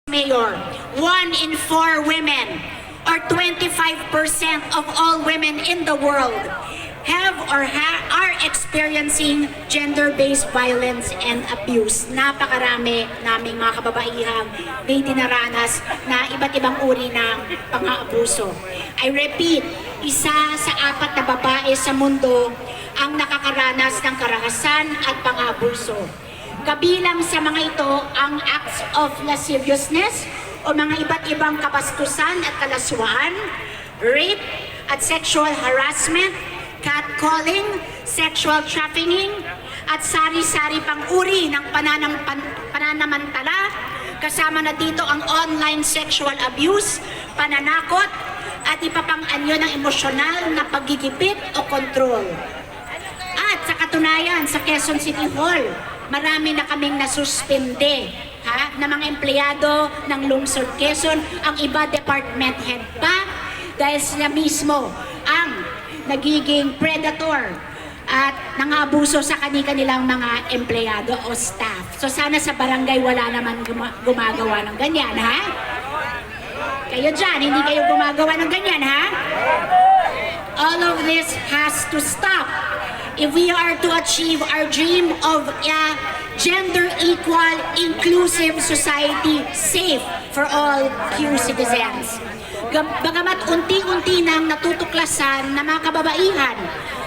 Mayor, 1 in 4 women, or 25% of all women in the world, have or are experiencing gender-based violence and abuse. Napakarami naming mga kababaihang may dinaranas na iba't ibang uri ng pang-aabuso. I repeat, 1 sa 4 na babae sa mundo ang nakakaranas ng karahasan at pang-aabuso. Kabilang sa mga ito ang acts of lasciviousness o mga iba't ibang kabastusan at kalaswaan, rape at sexual harassment, catcalling, sexual trafficking, at sari-sari pang uri ng pananamantala. Kasama na dito ang online sexual abuse, pananakot, at iba pang anyo ng emosyonal na paggigipit o control. At sa katunayan, sa Quezon City Hall, marami na kaming nasuspende na mga empleyado ng Lungsod Quezon, ang iba department head pa, dahil sila mismo ang nagiging predator at nangabuso sa kanilang mga empleyado o staff. So sana sa barangay wala naman gumagawa ng ganyan, ha? Kayo dyan, hindi kayo gumagawa ng ganyan, ha? All of this has to stop if we are to achieve our dream of a gender-equal, inclusive society safe for all Q citizens. Bagamat unti-unti nang natutuklasan ng mga kababaihan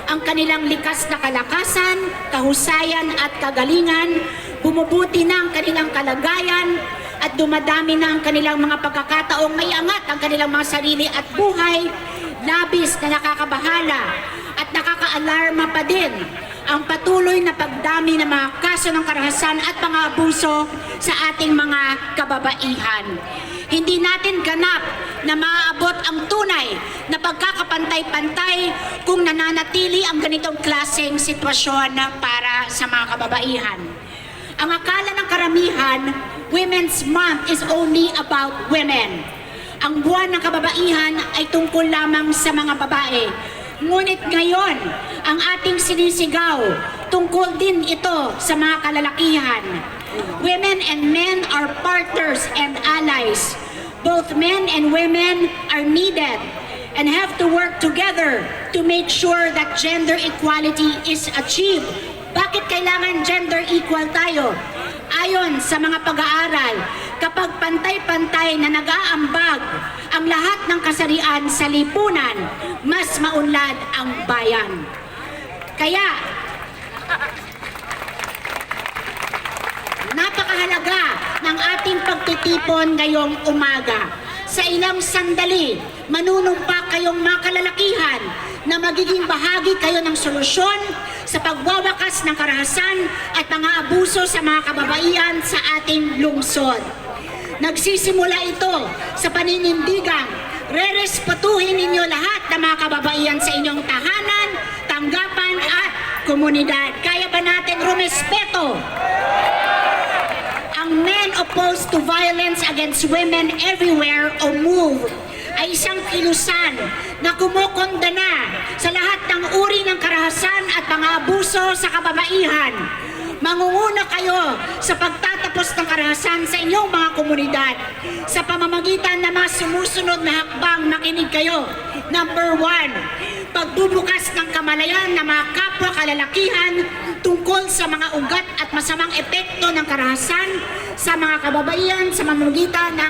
ang kanilang likas na kalakasan, kahusayan at kagalingan, bumubuti na ang kanilang kalagayan at dumadami na ang kanilang mga pagkakataong may angat ang kanilang mga sarili at buhay, labis na nakakabahala at nakaka-alarma pa din ang patuloy na pagdami ng mga kaso ng karahasan at pang-aabuso sa ating mga kababaihan. Hindi natin ganap na maaabot ang tunay na pagkakapantay-pantay kung nananatili ang ganitong klaseng sitwasyon para sa mga kababaihan. Ang akala ng karamihan, Women's Month is only about women. Ang buwan ng kababaihan ay tungkol lamang sa mga babae. Ngunit ngayon, ang ating sinisigaw, tungkol din ito sa mga kalalakihan. Women and men are partners and allies. Both men and women are needed and have to work together to make sure that gender equality is achieved. Bakit kailangan gender equal tayo? Ayon sa mga pag-aaral, kapag pantay-pantay na nag-aambag ang lahat ng kasarian sa lipunan, mas maunlad ang bayan. Kaya, napakahalaga ng ating pagtitipon ngayong umaga. Sa ilang sandali, manunumpa kayong mga kalalakihan na magiging bahagi kayo ng solusyon sa pagwawakas ng karahasan at mga abuso sa mga kababaihan sa ating lungsod. Nagsisimula ito sa paninindigang rerespatuhin ninyo lahat ng mga kababaihan sa inyong tahanan, tanggapan at komunidad. Kaya ba natin rumespeto ang Men Opposed to Violence Against Women Everywhere o MOVE ay isang kilusan na kumukondana sa lahat ng uri ng karahasan at pang-aabuso sa kababaihan. Mangunguna kayo sa pagtatapos ng karahasan sa inyong mga komunidad sa pamamagitan ng mga sumusunod na hakbang. Makinig kayo. Number 1, pagbubukas ng kamalayan ng mga kapwa kalalakihan tungkol sa mga ugat at masamang epekto ng karahasan sa mga kababaihan sa pamamagitan ng